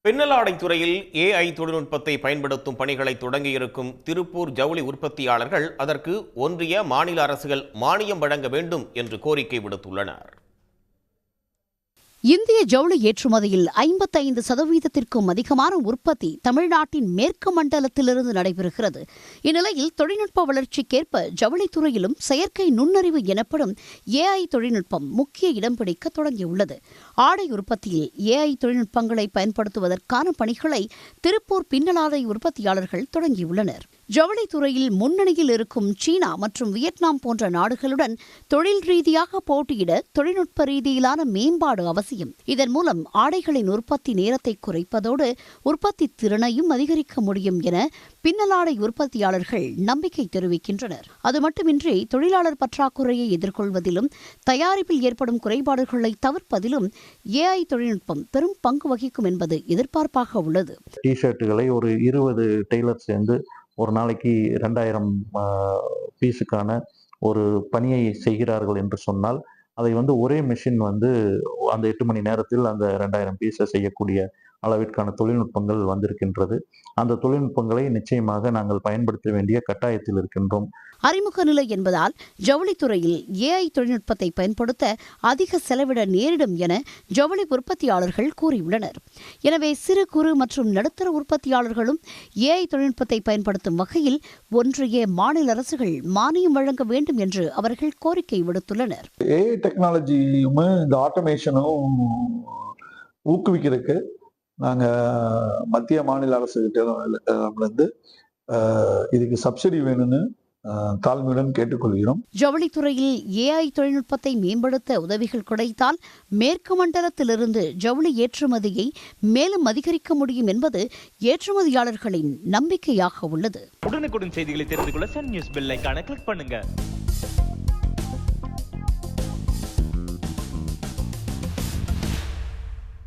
பின்னலாடை துறையில் AI தொழில்நுட்பத்தை பயன்படுத்தும் பணிகளை தொடங்கியிருக்கும் திருப்பூர் ஜவுளி உற்பத்தியாளர்கள் அதற்கு ஒன்றிய மாநில அரசுகள் மானியம் வழங்க வேண்டும் என்று கோரிக்கை விடுத்துள்ளனர். இந்திய ஜவுளி ஏற்றுமதியில் 55% அதிகமான உற்பத்தி தமிழ்நாட்டின் மேற்கு மண்டலத்திலிருந்து நடைபெறுகிறது. இந்நிலையில் தொழில்நுட்ப வளர்ச்சிக்கேற்ப ஜவுளித்துறையிலும் செயற்கை நுண்ணறிவு எனப்படும் AI தொழில்நுட்பம் முக்கிய இடம் பிடிக்க தொடங்கியுள்ளது. ஆடை உற்பத்தியில் AI தொழில்நுட்பங்களை பயன்படுத்துவதற்கான பணிகளை திருப்பூர் பின்னலாடை உற்பத்தியாளர்கள் தொடங்கியுள்ளனர். ஜவுளித்துறையில் முன்னணியில் இருக்கும் சீனா மற்றும் வியட்நாம் போன்ற நாடுகளுடன் தொழில் ரீதியாக போட்டியிட தொழில்நுட்ப ரீதியிலான மேம்பாடு அவசியம். இதன் மூலம் ஆடைகளின் உற்பத்தி நேரத்தை குறைப்பதோடு உற்பத்தி திறனையும் அதிகரிக்க முடியும் என பின்னலாடை உற்பத்தியாளர்கள் நம்பிக்கை தெரிவிக்கின்றனர். அது மட்டுமின்றி தொழிலாளர் பற்றாக்குறையை எதிர்கொள்வதிலும் தயாரிப்பில் ஏற்படும் குறைபாடுகளை தவிர்ப்பதிலும் AI தொழில்நுட்பம் பெரும் பங்கு வகிக்கும் என்பது எதிர்பார்ப்பாக உள்ளது. டிஷர்ட்டுகளை ஒரு 20 டெய்லர் சேர்ந்து ஒரு நாளைக்கு 2000 பீஸுக்கான ஒரு பணியை செய்கிறார்கள் என்று சொன்னால் அதை ஒரே மிஷின் அந்த 8 மணி நேரத்தில் அந்த 2000 பீஸை செய்யக்கூடிய அளவிற்கான தொழில்நுட்பங்கள் வந்திருக்கின்றது. அந்த தொழில்நுட்பங்களை நிச்சயமாக நாங்கள் பயன்படுத்த வேண்டிய கட்டாயத்தில் இருக்கின்றோம். அறிமுக நிலை என்பதால் ஜவுளித்துறையில் AI தொழில்நுட்பத்தை பயன்படுத்த அதிக செலவிட நேரிடும் என ஜவுளி உற்பத்தியாளர்கள் கூறியுள்ளனர். எனவே சிறு குறு மற்றும் நடுத்தர உற்பத்தியாளர்களும் AI தொழில்நுட்பத்தை பயன்படுத்தும் வகையில் ஒன்றிய மாநில அரசுகள் மானியம் வழங்க வேண்டும் என்று அவர்கள் கோரிக்கை விடுத்துள்ளனர். AI டெக்னாலஜியும் இந்த ஆட்டோமேஷனும் ஊக்குவிக்கிறதுக்கு நாங்கள் மத்திய மாநில அரசுகிட்ட இதுக்கு சப்சிடி வேணும்னு தாழ்மையுடன் கேட்டுக்கொள்கிறோம். ஜவுளித்துறையில் AI தொழில்நுட்பத்தை மேம்படுத்த உதவிகள் கிடைத்தால் மேற்கு மண்டலத்திலிருந்து ஜவுளி ஏற்றுமதியை மேலும் அதிகரிக்க முடியும் என்பது ஏற்றுமதியாளர்களின் நம்பிக்கையாக உள்ளது. உடனுக்குடன் செய்திகளை தெரிந்து கொள்ள சன் நியூஸ் பெல் ஐகானை கிளிக் பண்ணுங்க.